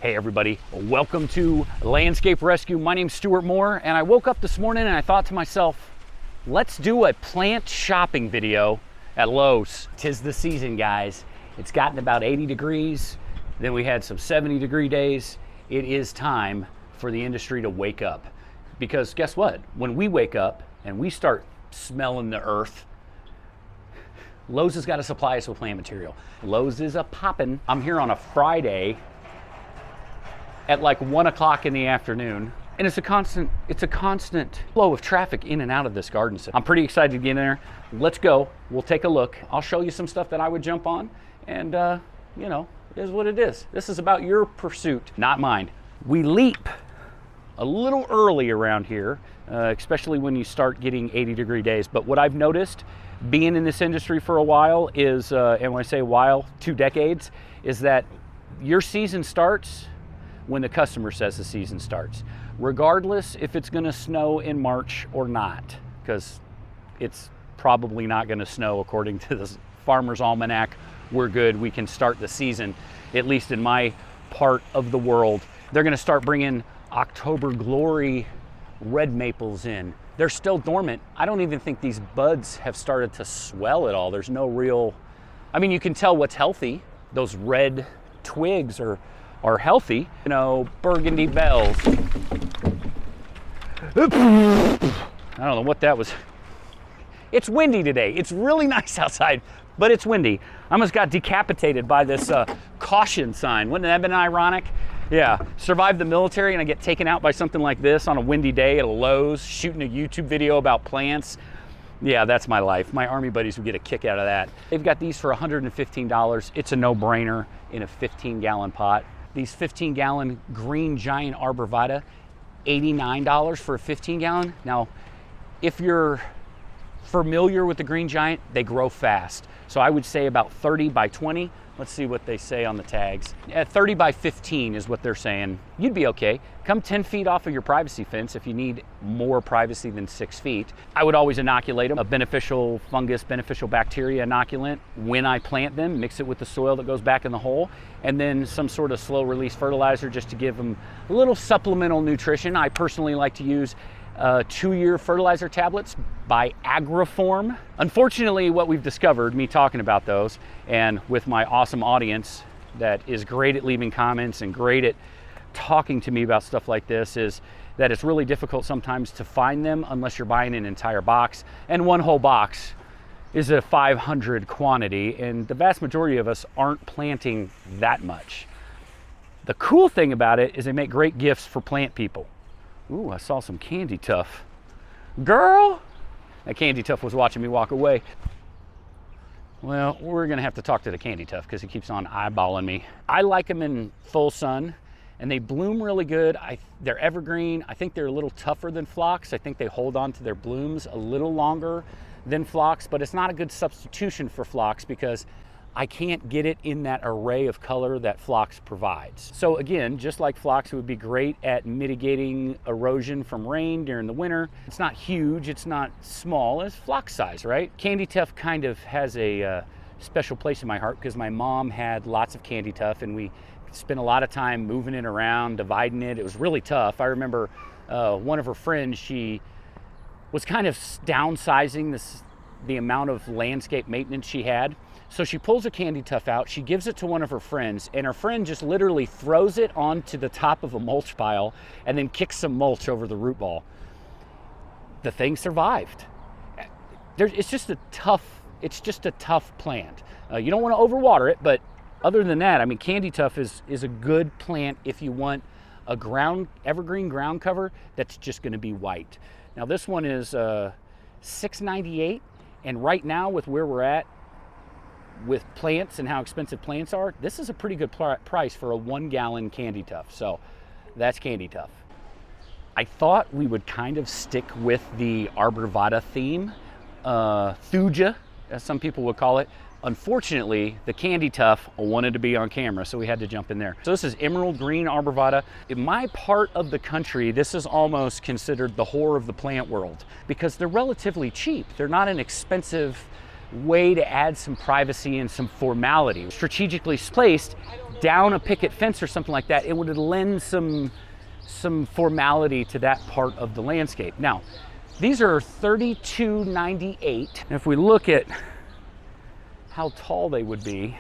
Hey everybody, welcome to Landscape Rescue. My name's Stuart Moore, and I woke up this morning and I thought to myself, let's do a plant shopping video at Lowe's. 'Tis the season, guys. It's gotten about 80 degrees, then we had some 70-degree days. It is time for the industry to wake up. Because guess what? When we wake up and we start smelling the earth, Lowe's has got to supply us with plant material. Lowe's is a poppin'. I'm here on a Friday at like 1 o'clock in the afternoon, and it's a constant flow of traffic in and out of this garden center. I'm pretty excited to get in there. Let's go. We'll take a look. I'll show you some stuff that I would jump on, and you know, it is what it is. This is about your pursuit, not mine. We leap a little early around here, especially when you start getting 80-degree days. But what I've noticed, being in this industry for a while, is, and when I say a while, 2 decades, is that your season starts when the customer says the season starts, regardless if it's going to snow in March or not, because it's probably not going to snow according to the Farmer's Almanac. We're good. We can start the season, at least in my part of the world. They're going to start bringing October Glory red maples in. They're still dormant. I don't even think these buds have started to swell at all. There's no real, I mean, you can tell what's healthy. Those red twigs are healthy. You know, burgundy bells. I don't know what that was. It's windy today. It's really nice outside, but it's windy. I almost got decapitated by this caution sign. Wouldn't that have been ironic? Yeah, survived the military and I get taken out by something like this on a windy day at a Lowe's, shooting a YouTube video about plants. Yeah, that's my life. My Army buddies would get a kick out of that. They've got these for $115. It's a no-brainer in a 15-gallon pot. These 15-gallon green giant arborvitae, $89 for a 15-gallon. Now, if you're familiar with the green giant, they grow fast. So I would say about 30 by 20. Let's see what they say on the tags. 30 by 15 is what they're saying. You'd be okay. Come 10 feet off of your privacy fence if you need more privacy than 6 feet. I would always inoculate them. A beneficial fungus, beneficial bacteria inoculant. When I plant them, mix it with the soil that goes back in the hole, and then some sort of slow release fertilizer just to give them a little supplemental nutrition. I personally like to use 2-year fertilizer tablets by Agriform. Unfortunately, what we've discovered, me talking about those, and with my awesome audience that is great at leaving comments and great at talking to me about stuff like this, is that it's really difficult sometimes to find them unless you're buying an entire box. And one whole box is a 500 quantity, and the vast majority of us aren't planting that much. The cool thing about it is they make great gifts for plant people. Ooh, I saw some candy tuff. Girl! That candy tuff was watching me walk away. Well, we're gonna have to talk to the candy tuff because he keeps on eyeballing me. I like them in full sun, and they bloom really good. They're evergreen. I think they're a little tougher than phlox. I think they hold on to their blooms a little longer than phlox, but it's not a good substitution for phlox because I can't get it in that array of color that phlox provides. So again, just like phlox, it would be great at mitigating erosion from rain during the winter. It's not huge, it's not small, it's phlox size, right? Candy tuff kind of has a special place in my heart because my mom had lots of candy tuff and we spent a lot of time moving it around, dividing it. It was really tough. I remember one of her friends, she was kind of downsizing the amount of landscape maintenance she had. So she pulls a candy tuff out, she gives it to one of her friends, and her friend just literally throws it onto the top of a mulch pile and then kicks some mulch over the root ball. The thing survived. It's just a tough plant. You don't want to overwater it, but other than that, I mean, candy tuff is a good plant if you want a evergreen ground cover that's just going to be white. Now this one is $6.98, and right now with where we're at with plants and how expensive plants are, this is a pretty good price for a 1-gallon candy tuff. So that's candy tuff. I thought we would kind of stick with the arborvitae theme, thuja, as some people would call it. Unfortunately, the candy tuff wanted to be on camera, so we had to jump in there. So this is emerald green arborvitae. In my part of the country, this is almost considered the whore of the plant world because they're relatively cheap. They're not an expensive way to add some privacy and some formality. Strategically placed, down a picket fence or something like that, it would lend some formality to that part of the landscape. Now, these are 32.98. And if we look at how tall they would be,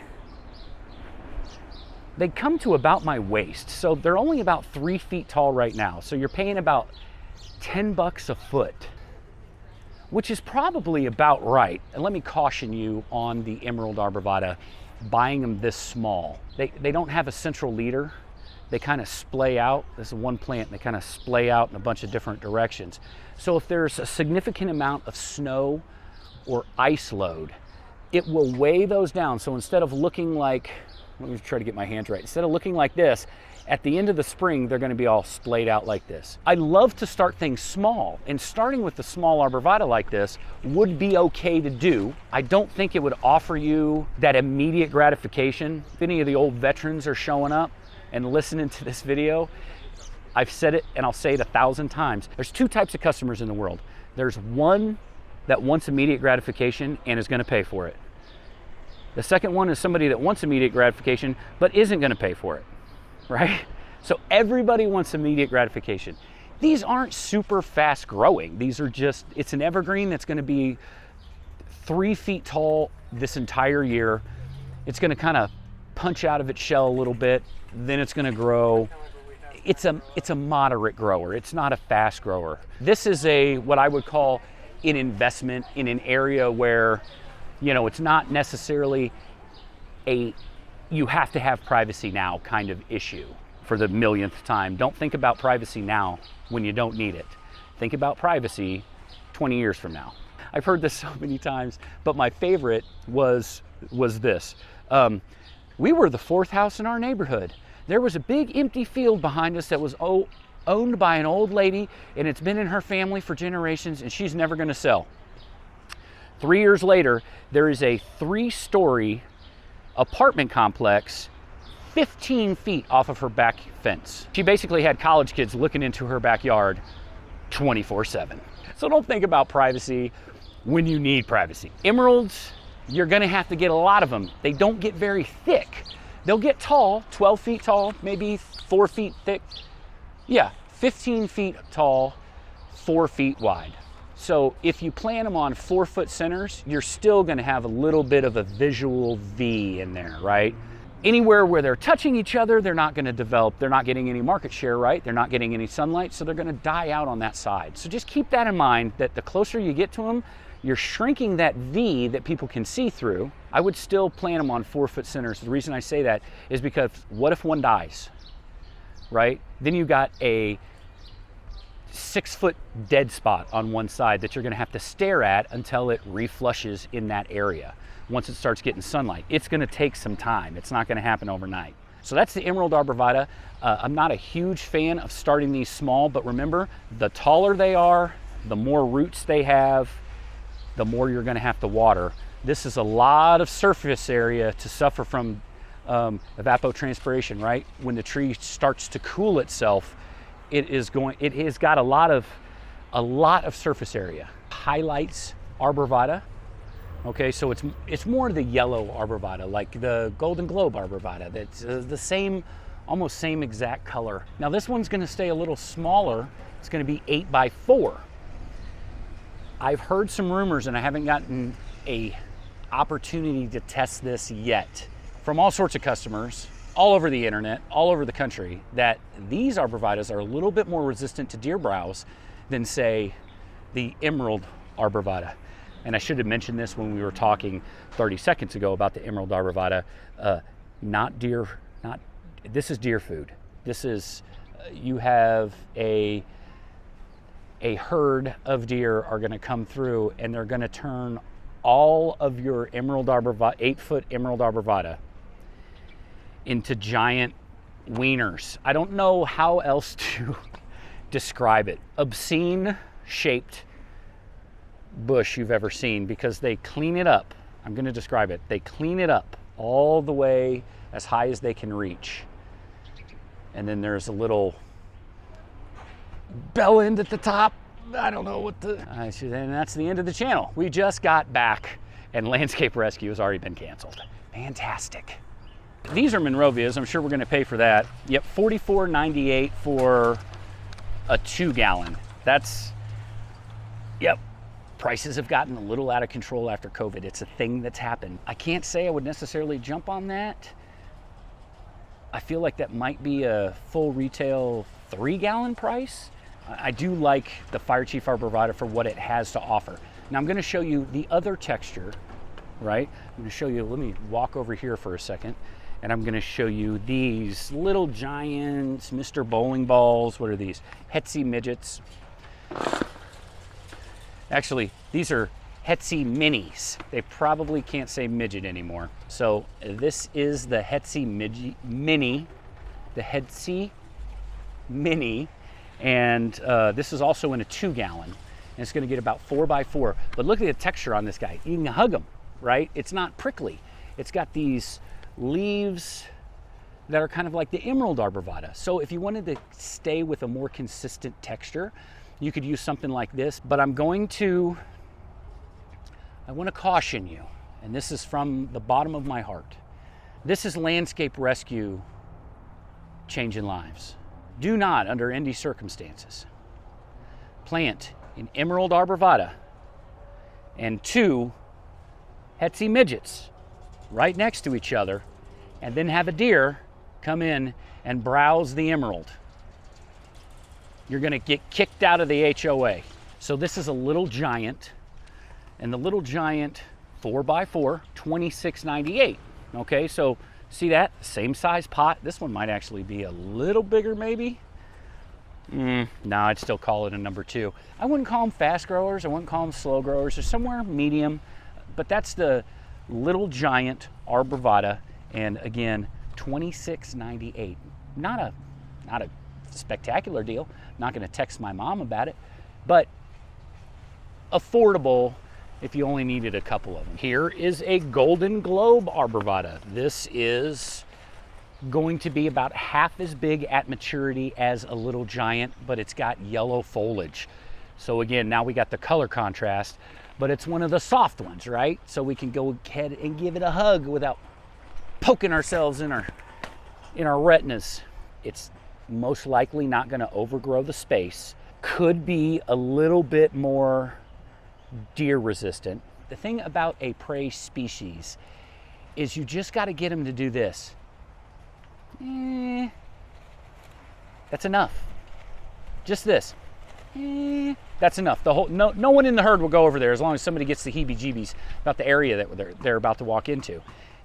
they come to about my waist. So they're only about 3 feet tall right now. So you're paying about 10 bucks a foot, which is probably about right. And let me caution you on the emerald arborvitae, buying them this small. They don't have a central leader. They kind of splay out. This is one plant, and they kind of splay out in a bunch of different directions. So if there's a significant amount of snow or ice load, it will weigh those down. So instead of looking like, let me try to get my hands right. Instead of looking like this, at the end of the spring, they're gonna be all splayed out like this. I love to start things small, and starting with the small arborvitae like this would be okay to do. I don't think it would offer you that immediate gratification. If any of the old veterans are showing up and listening to this video, I've said it and I'll say it 1,000 times. There's 2 types of customers in the world. There's one that wants immediate gratification and is gonna pay for it. The second one is somebody that wants immediate gratification but isn't gonna pay for it, right? So everybody wants immediate gratification. These aren't super fast growing. These are just, it's an evergreen that's gonna be 3 feet tall this entire year. It's gonna kind of punch out of its shell a little bit, then it's gonna grow. It's a moderate grower. It's not a fast grower. This is what I would call an investment in an area where, you know, it's not necessarily you have to have privacy now kind of issue for the millionth time. Don't think about privacy now when you don't need it. Think about privacy 20 years from now. I've heard this so many times, but my favorite was this. We were the 4th house in our neighborhood. There was a big empty field behind us that was owned by an old lady, and it's been in her family for generations, and she's never gonna sell. 3 years later, there is a 3-story apartment complex 15 feet off of her back fence. She basically had college kids looking into her backyard 24/7. So don't think about privacy when you need privacy. Emeralds, you're gonna have to get a lot of them. They don't get very thick. They'll get tall, 12 feet tall, maybe 4 feet thick. Yeah, 15 feet tall, 4 feet wide. So if you plant them on 4-foot centers, you're still gonna have a little bit of a visual V in there, right? Anywhere where they're touching each other, they're not gonna develop, they're not getting any market share, right? They're not getting any sunlight, so they're gonna die out on that side. So just keep that in mind, that the closer you get to them, you're shrinking that V that people can see through. I would still plant them on 4-foot centers. The reason I say that is because what if one dies, right? Then you got a 6-foot dead spot on one side that you're gonna have to stare at until it reflushes in that area. Once it starts getting sunlight, it's gonna take some time. It's not gonna happen overnight. So that's the emerald arborvitae. I'm not a huge fan of starting these small, but remember, the taller they are, the more roots they have, the more you're gonna have to water. This is a lot of surface area to suffer from evapotranspiration, right? When the tree starts to cool itself, it has got a lot of surface area. Highlights arborvitae. Okay, so it's more the yellow arborvitae, like the Golden Globe arborvitae. That's the same, almost same exact color. Now this one's gonna stay a little smaller. It's gonna be 8x4. I've heard some rumors, and I haven't gotten a opportunity to test this yet, from all sorts of customers all over the internet, all over the country, that these arborvitaes are a little bit more resistant to deer browse than, say, the emerald arborvitae. And I should have mentioned this when we were talking 30 seconds ago about the emerald arborvitae. This is deer food. This is, you have a herd of deer are gonna come through, and they're gonna turn all of your emerald arborvitae, 8-foot emerald arborvitae, into giant wieners. I don't know how else to describe it. Obscene shaped bush you've ever seen, because they clean it up. I'm gonna describe it. They clean it up all the way as high as they can reach. And then there's a little bell end at the top. I don't know what and that's the end of the channel. We just got back and landscape rescue has already been canceled. Fantastic. These are Monrovias. I'm sure we're going to pay for that. Yep, $44.98 for a 2-gallon. That's, yep. Prices have gotten a little out of control after COVID. It's a thing that's happened. I can't say I would necessarily jump on that. I feel like that might be a full retail 3-gallon price. I do like the Fire Chief arborvitae for what it has to offer. Now I'm going to show you the other texture, right? I'm going to show you, let me walk over here for a second, and I'm going to show you these little giants, Mr. Bowling Balls. What are these? Hetsy midgets. Actually, these are Hetsy minis. They probably can't say midget anymore. So this is the Hetsy mini, the Hetsy mini, and this is also in a 2-gallon. And it's gonna get about 4x4. But look at the texture on this guy. You can hug him, right? It's not prickly. It's got these leaves that are kind of like the emerald arborvitae. So if you wanted to stay with a more consistent texture, you could use something like this, but I want to caution you, and this is from the bottom of my heart. This is landscape rescue changing lives. Do not, under any circumstances, plant an emerald arborvitae and 2 Hetsy midgets right next to each other and then have a deer come in and browse the emerald. You're gonna get kicked out of the HOA. So this is a little giant, and the little giant 4x4, $26.98. Okay, so see that? Same size pot. This one might actually be a little bigger maybe. No, I'd still call it a number 2. I wouldn't call them fast growers, I wouldn't call them slow growers. They're somewhere medium, but that's the little giant arborvitae, and again, $26.98. Not a spectacular deal. Not going to text my mom about it, but affordable if you only needed a couple of them. Here is a golden globe arborvitae. This is going to be about half as big at maturity as a little giant, but it's got yellow foliage. So again, now we got the color contrast, but it's one of the soft ones, right? So we can go ahead and give it a hug without poking ourselves in our retinas. It's most likely not going to overgrow the space. Could be a little bit more deer resistant. The thing about a prey species is you just got to get them to do this. That's enough. Just this. That's enough. No one in the herd will go over there as long as somebody gets the heebie-jeebies about the area that they're about to walk into.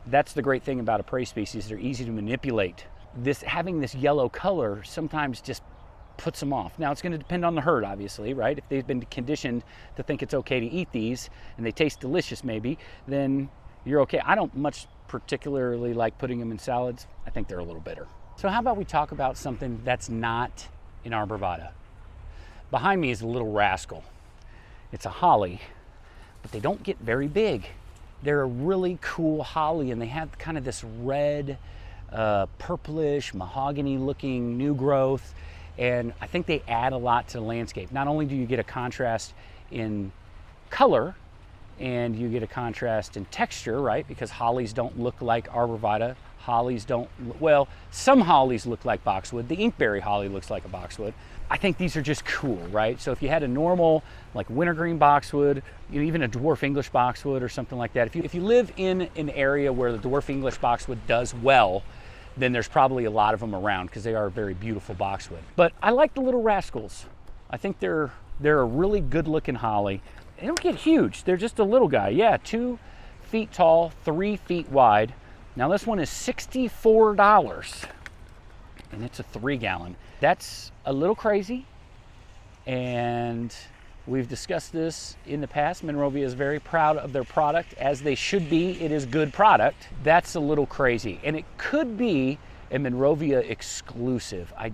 That's the great thing about a prey species. They're easy to manipulate. Having this yellow color sometimes just puts them off. Now it's going to depend on the herd, obviously, right? If they've been conditioned to think it's okay to eat these and they taste delicious maybe, then you're okay. I don't much particularly like putting them in salads. I think they're a little bitter. So how about we talk about something that's not an arborvitae? Behind me is a little rascal. It's a holly, but they don't get very big. They're a really cool holly, and they have kind of this red, purplish, mahogany-looking new growth, and I think they add a lot to the landscape. Not only do you get a contrast in color, and you get a contrast in texture, right? Because hollies don't look like arborvitae. Hollies don't, well, some hollies look like boxwood. The inkberry holly looks like a boxwood. I think these are just cool, right? So if you had a normal, like wintergreen boxwood, even a dwarf English boxwood or something like that, if you live in an area where the dwarf English boxwood does well, then there's probably a lot of them around because they are a very beautiful boxwood. But I like the little rascals. I think they're a really good looking holly. They don't get huge. They're just a little guy. Yeah, 2 feet tall, 3 feet wide. Now this one is $64 and it's a 3-gallon. That's a little crazy, and we've discussed this in the past. Monrovia is very proud of their product, as they should be. It is good product. That's a little crazy, and it could be a Monrovia exclusive. I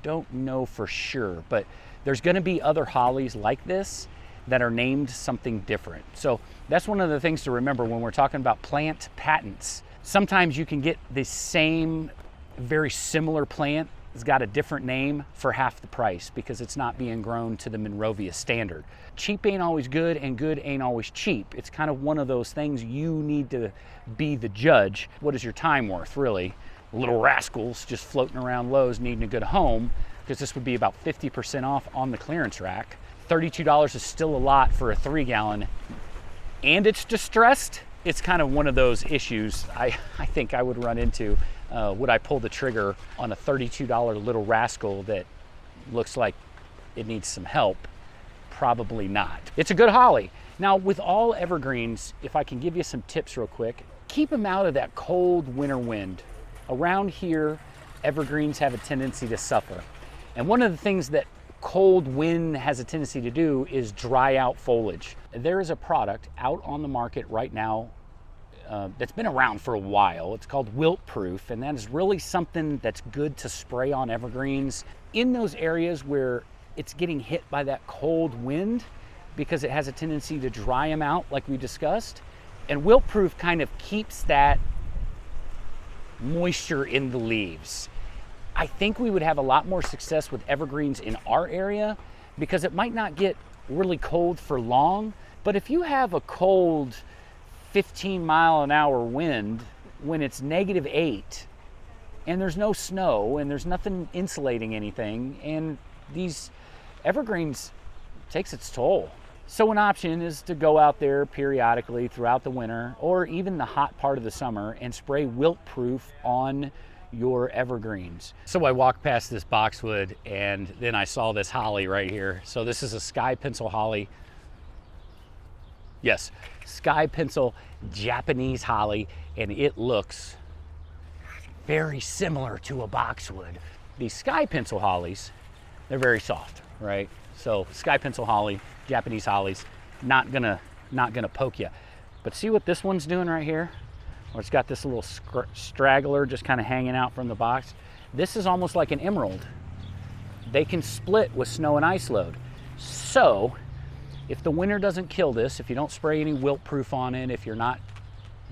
don't know for sure, but there's going to be other hollies like this that are named something different. So that's one of the things to remember when we're talking about plant patents. Sometimes you can get the same very similar plant has got a different name for half the price because it's not being grown to the Monrovia standard. Cheap ain't always good and good ain't always cheap. It's kind of one of those things you need to be the judge. What is your time worth, really? Little rascals just floating around Lowe's needing a good home, because this would be about 50% off on the clearance rack. $32 is still a lot for a 3-gallon, and it's distressed. It's kind of one of those issues I think I would run into. Would I pull the trigger on a $32 little rascal that looks like it needs some help? Probably not. It's a good holly. Now, with all evergreens, if I can give you some tips real quick, keep them out of that cold winter wind. Around here, evergreens have a tendency to suffer. And one of the things that cold wind has a tendency to do is dry out foliage. There is a product out on the market right now that's been around for a while. It's called wilt proof, and that is really something that's good to spray on evergreens in those areas where it's getting hit by that cold wind, because it has a tendency to dry them out like we discussed. And wilt proof kind of keeps that moisture in the leaves. I think we would have a lot more success with evergreens in our area because it might not get really cold for long, but if you have a cold 15-mile-an-hour wind when it's -8 and there's no snow and there's nothing insulating anything, and these evergreens takes its toll. So an option is to go out there periodically throughout the winter or even the hot part of the summer and spray wilt proof on your evergreens. So I walked past this boxwood and then I saw this holly right here. So this is a sky pencil holly. Yes, sky pencil Japanese holly, and it looks very similar to a boxwood. These sky pencil hollies, they're very soft, right? So sky pencil holly, Japanese hollies, not gonna poke you. But see what this one's doing right here? Or it's got this little straggler just kind of hanging out from the box. This is almost like an emerald. They can split with snow and ice load. So if the winter doesn't kill this, if you don't spray any wilt proof on it, if you're not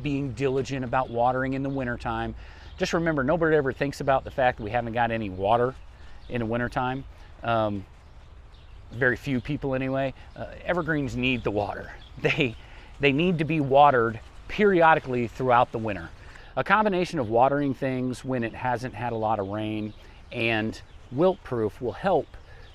being diligent about watering in the wintertime, just remember, nobody ever thinks about the fact that we haven't got any water in the wintertime. Very few people anyway. Evergreens need the water. They need to be watered periodically throughout the winter. A combination of watering things when it hasn't had a lot of rain and wilt proof will help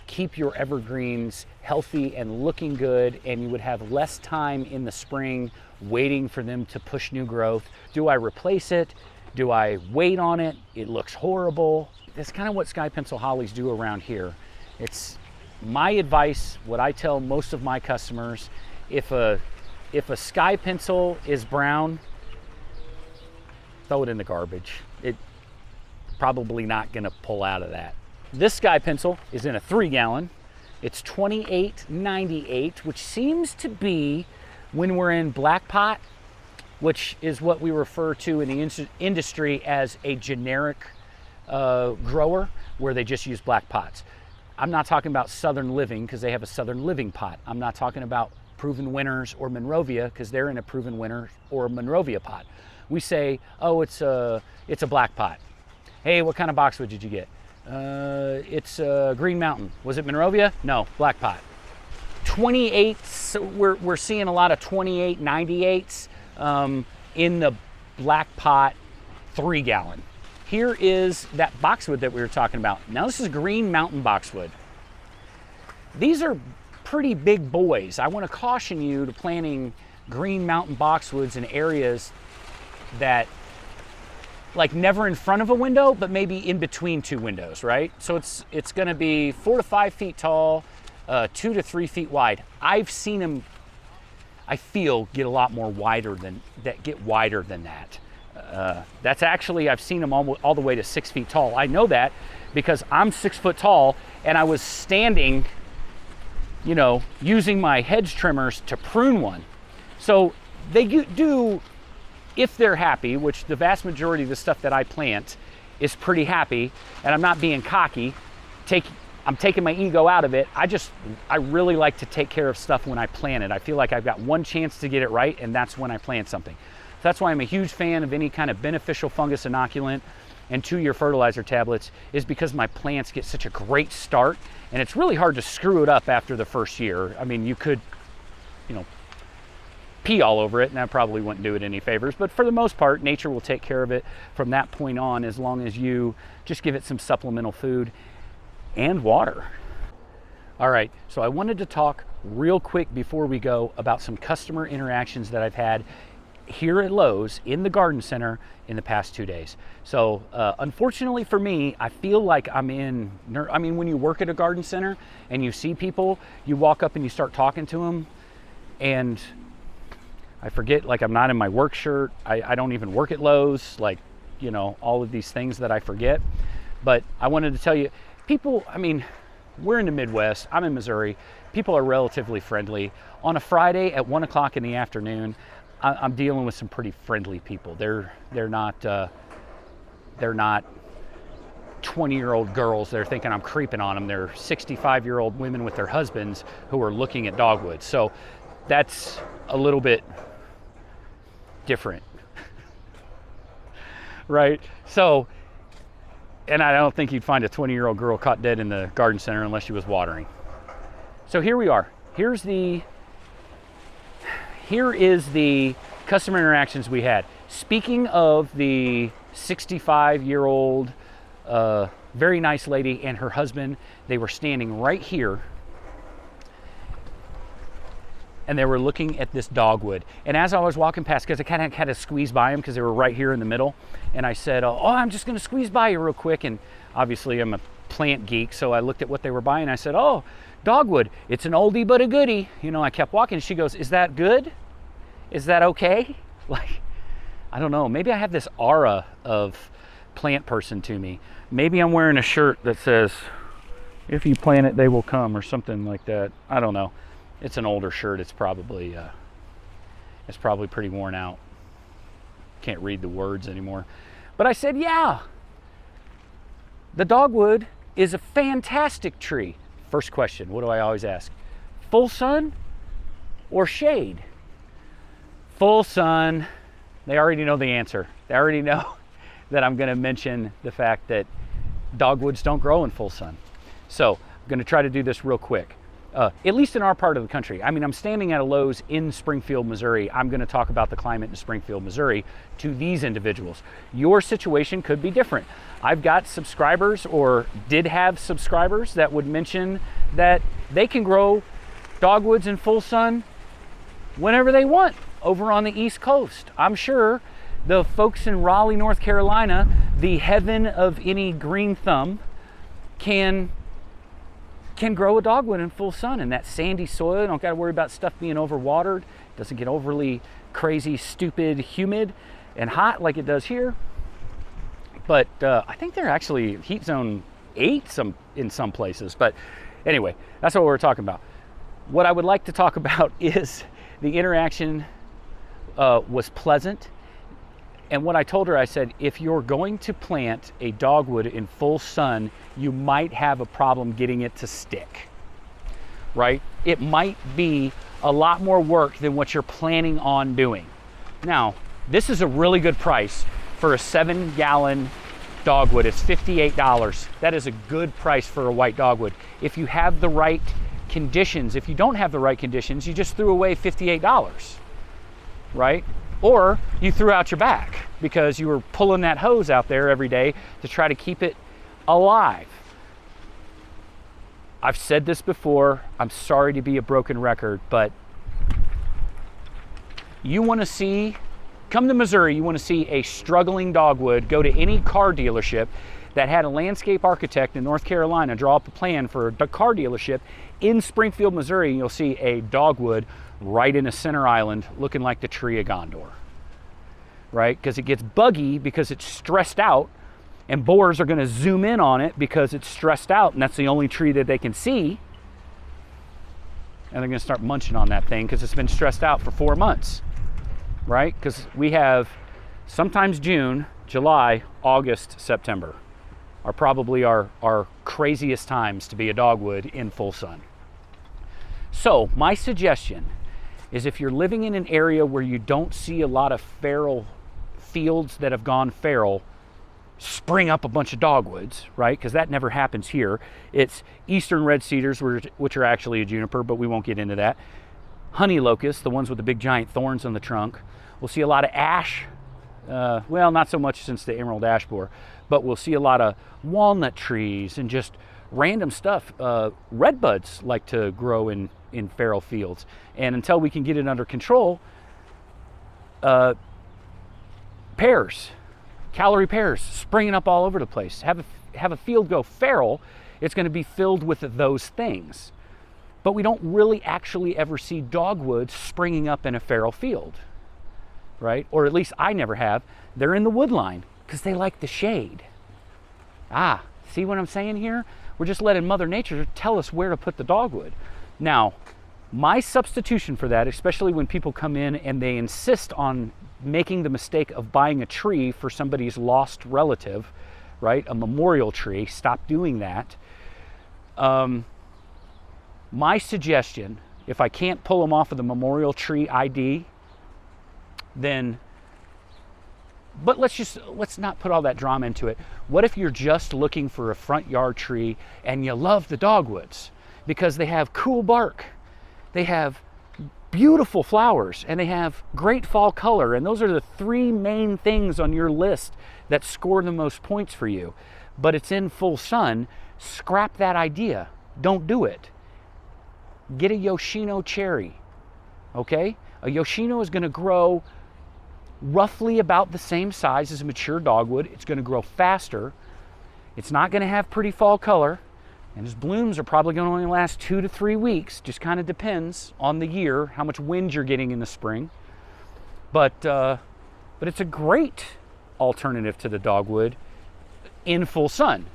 keep your evergreens healthy and looking good, and you would have less time in the spring waiting for them to push new growth. Do I replace it? Do I wait on it? It looks horrible. That's kind of what sky pencil hollies do around here. It's my advice, what I tell most of my customers: if a sky pencil is brown, throw it in the garbage. It probably not gonna pull out of that. This sky pencil is in a 3-gallon. It's $28.98, which seems to be, when we're in black pot, which is what we refer to in the industry as a generic grower, where they just use black pots. I'm not talking about Southern Living because they have a Southern Living pot. I'm not talking about Proven Winners or Monrovia because they're in a Proven Winner or Monrovia pot. We say, oh, it's a black pot. Hey, what kind of boxwood did you get? It's Green Mountain. Was it Monrovia? No, black pot. 28, so we're seeing a lot of 28.98s in the black pot 3-gallon. Here is that boxwood that we were talking about. Now this is Green Mountain boxwood. These are pretty big boys. I want to caution you to planting Green Mountain boxwoods in areas that, like, never in front of a window, but maybe in between two windows, right? So it's going to be 4 to 5 feet tall, 2 to 3 feet wide. I've seen them, I feel, get a lot more wider than that. That's actually, I've seen them all the way to 6 feet tall. I know that because I'm 6 foot tall and I was standing, you know, using my hedge trimmers to prune one. So they do, if they're happy, which the vast majority of the stuff that I plant is pretty happy, and I'm not being cocky, I'm taking my ego out of it. I really like to take care of stuff when I plant it. I feel like I've got one chance to get it right, and that's when I plant something. So that's why I'm a huge fan of any kind of beneficial fungus inoculant. and 2-year fertilizer tablets is because my plants get such a great start, and it's really hard to screw it up after the first year. I mean, you could, you know, pee all over it, and that probably wouldn't do it any favors, but for the most part, nature will take care of it from that point on, as long as you just give it some supplemental food and water. All right, so I wanted to talk real quick before we go about some customer interactions that I've had here at Lowe's in the garden center in the past 2 days. So unfortunately for me, I feel like I mean, when you work at a garden center and you see people, you walk up and you start talking to them, and I forget, like, I'm not in my work shirt. I don't even work at Lowe's, like, you know, all of these things that I forget. But I wanted to tell you, people, I mean, we're in the Midwest, I'm in Missouri, people are relatively friendly. On a Friday at 1 o'clock in the afternoon, I'm dealing with some pretty friendly people. They're not 20-year-old girls that are thinking I'm creeping on them. They're 65-year-old women with their husbands who are looking at dogwoods. So that's a little bit different, right? So, and I don't think you'd find a 20-year-old girl caught dead in the garden center unless she was watering. So here we are. Here is the customer interactions we had. Speaking of the 65-year-old, very nice lady and her husband, they were standing right here, and they were looking at this dogwood. And as I was walking past, because I kind of had to squeeze by them because they were right here in the middle, and I said, oh, I'm just going to squeeze by you real quick. And obviously I'm a plant geek, so I looked at what they were buying. I said, oh, dogwood, it's an oldie but a goodie. You know, I kept walking, and she goes, is that good? Is that okay? Like, I don't know, maybe I have this aura of plant person to me. Maybe I'm wearing a shirt that says, if you plant it, they will come, or something like that. I don't know. It's an older shirt. It's probably pretty worn out. Can't read the words anymore. But I said, yeah, the dogwood is a fantastic tree. First question, what do I always ask? Full sun or shade? Full sun. They already know the answer. They already know that I'm going to mention the fact that dogwoods don't grow in full sun. So I'm going to try to do this real quick. At least in our part of the country. I mean, I'm standing at a Lowe's in Springfield, Missouri. I'm going to talk about the climate in Springfield, Missouri to these individuals. Your situation could be different. I've got subscribers, or did have subscribers, that would mention that they can grow dogwoods in full sun whenever they want over on the East Coast. I'm sure the folks in Raleigh, North Carolina, the heaven of any green thumb, can grow a dogwood in full sun in that sandy soil. Don't got to worry about stuff being overwatered. It doesn't get overly crazy, stupid, humid and hot like it does here. But I think they're actually heat zone 8 in some places. But anyway, that's what we're talking about. What I would like to talk about is the interaction was pleasant. And what I told her, I said, if you're going to plant a dogwood in full sun, you might have a problem getting it to stick, right? It might be a lot more work than what you're planning on doing. Now, this is a really good price for a 7-gallon dogwood. It's $58. That is a good price for a white dogwood. If you have the right conditions, if you don't have the right conditions, you just threw away $58, right? Or you threw out your back because you were pulling that hose out there every day to try to keep it alive. I've said this before, I'm sorry to be a broken record, but you want to see, come to Missouri, you want to see a struggling dogwood, go to any car dealership that had a landscape architect in North Carolina draw up a plan for a car dealership in Springfield, Missouri, and you'll see a dogwood right in a center island looking like the tree of Gondor, right? Because it gets buggy because it's stressed out, and boars are going to zoom in on it because it's stressed out, and that's the only tree that they can see, and they're going to start munching on that thing because it's been stressed out for 4 months, right? Because we have sometimes June, July, August, September are probably our craziest times to be a dogwood in full sun. So my suggestion is, if you're living in an area where you don't see a lot of feral fields that have gone feral, spring up a bunch of dogwoods, right? Because that never happens here. It's eastern red cedars, which are actually a juniper, but we won't get into that. Honey locusts, the ones with the big giant thorns on the trunk. We'll see a lot of ash. Well, not so much since the emerald ash borer, but we'll see a lot of walnut trees and just random stuff. Redbuds like to grow in feral fields. And until we can get it under control, pears, calorie pears, springing up all over the place. Have a field go feral, it's going to be filled with those things. But we don't really actually ever see dogwoods springing up in a feral field, right? Or at least I never have. They're in the wood line because they like the shade. See what I'm saying here? We're just letting Mother Nature tell us where to put the dogwood. Now, my substitution for that, especially when people come in and they insist on making the mistake of buying a tree for somebody's lost relative, right? A memorial tree. Stop doing that. My suggestion, if I can't pull them off of the memorial tree ID, then, but let's not put all that drama into it. What if you're just looking for a front yard tree and you love the dogwoods because they have cool bark, they have beautiful flowers, and they have great fall color, and those are the 3 main things on your list that score the most points for you, but it's in full sun? Scrap that idea. Don't do it. Get a Yoshino cherry, okay? A Yoshino is going to grow roughly about the same size as a mature dogwood. It's going to grow faster. It's not going to have pretty fall color, and its blooms are probably going to only last 2 to 3 weeks. Just kind of depends on the year, how much wind you're getting in the spring. But it's a great alternative to the dogwood in full sun.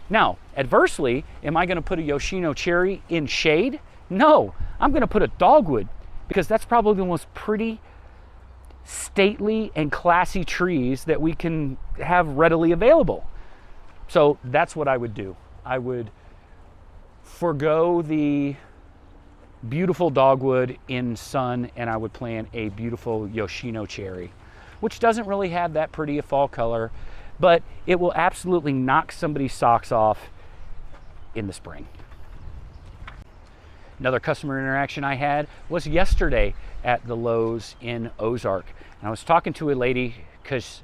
Now, adversely, am I going to put a Yoshino cherry in shade? No, I'm going to put a dogwood because that's probably the most pretty, stately, and classy trees that we can have readily available. So that's what I would do. I would forego the beautiful dogwood in sun, and I would plant a beautiful Yoshino cherry, which doesn't really have that pretty a fall color, but it will absolutely knock somebody's socks off in the spring. Another customer interaction I had was yesterday at the Lowe's in Ozark. And I was talking to a lady because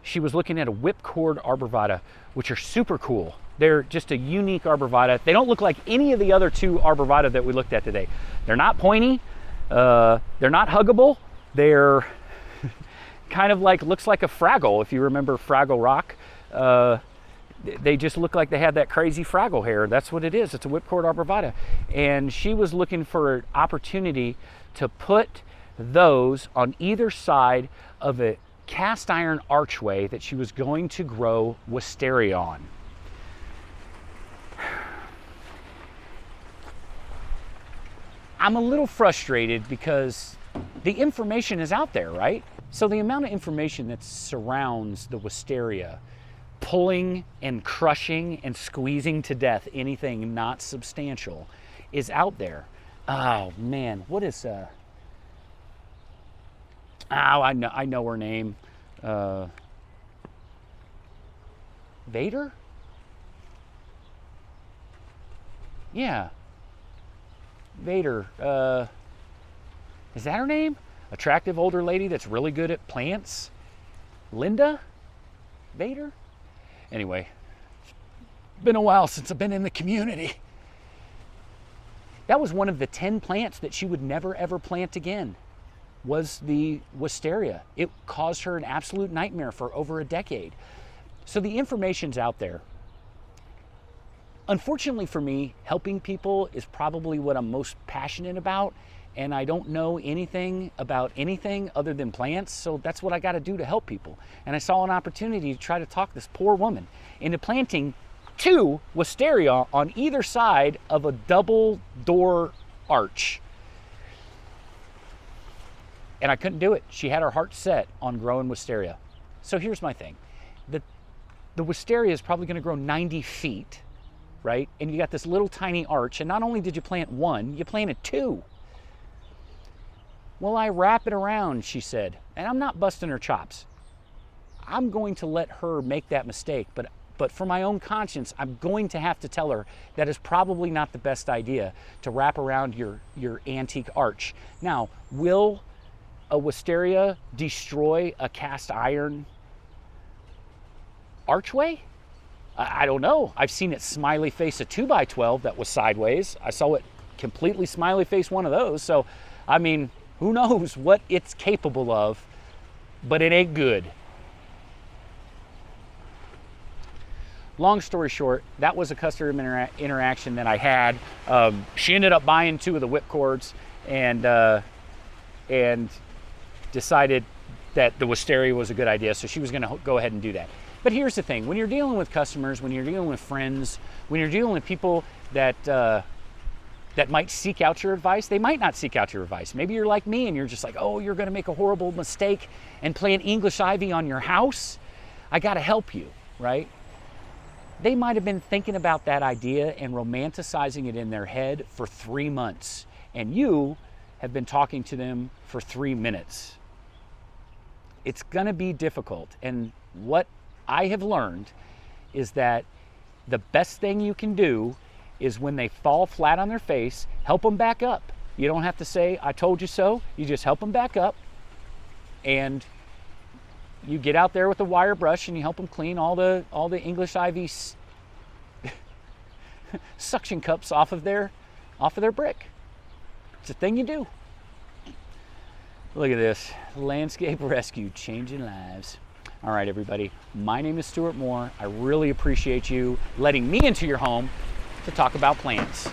she was looking at a whipcord arborvitae, which are super cool. They're just a unique arborvitae. They don't look like any of the other 2 arborvitae that we looked at today. They're not pointy. They're not huggable. They're kind of like, looks like a Fraggle, if you remember Fraggle Rock. They just look like they have that crazy Fraggle hair. That's what it is. It's a whipcord arborvitae. And she was looking for an opportunity to put those on either side of a cast iron archway that she was going to grow wisteria on. I'm a little frustrated because the information is out there, right? So the amount of information that surrounds the wisteria, pulling and crushing and squeezing to death anything not substantial, is out there. Oh man, what is I know her name. Vader? Yeah. Vader. Is that her name? Attractive older lady that's really good at plants? Linda? Vader? Anyway, it's been a while since I've been in the community. That was one of the 10 plants that she would never ever plant again, was the wisteria. It caused her an absolute nightmare for over a decade. So the information's out there. Unfortunately for me, helping people is probably what I'm most passionate about, and I don't know anything about anything other than plants, so that's what I got to do to help people. And I saw an opportunity to try to talk this poor woman into planting 2 wisteria on either side of a double door arch. And I couldn't do it. She had her heart set on growing wisteria. So here's my thing. The wisteria is probably going to grow 90 feet, right? And you got this little tiny arch, and not only did you plant 1, you planted 2. Well, I wrap it around, she said. And I'm not busting her chops. I'm going to let her make that mistake, but for my own conscience, I'm going to have to tell her that is probably not the best idea to wrap around your antique arch. Now, will a wisteria destroy a cast iron archway? I don't know. I've seen it smiley face a 2x12 that was sideways. I saw it completely smiley face one of those. So, I mean, who knows what it's capable of, but it ain't good. Long story short, that was a customer interaction that I had. She ended up buying 2 of the whipcords and decided that the wisteria was a good idea, so she was going to go ahead and do that. But here's the thing: when you're dealing with customers, when you're dealing with friends, when you're dealing with people that that might seek out your advice, they might not seek out your advice. Maybe you're like me and you're just like, oh, you're going to make a horrible mistake and plant English ivy on your house. I got to help you, right? They might have been thinking about that idea and romanticizing it in their head for 3 months, and you have been talking to them for 3 minutes. It's going to be difficult, and what I have learned is that the best thing you can do is when they fall flat on their face, help them back up. You don't have to say, I told you so. You just help them back up, and you get out there with a wire brush and you help them clean all the English ivy suction cups off of their brick. It's a thing you do. Look at this, landscape rescue, changing lives. All right, everybody, my name is Stuart Moore. I really appreciate you letting me into your home to talk about plants.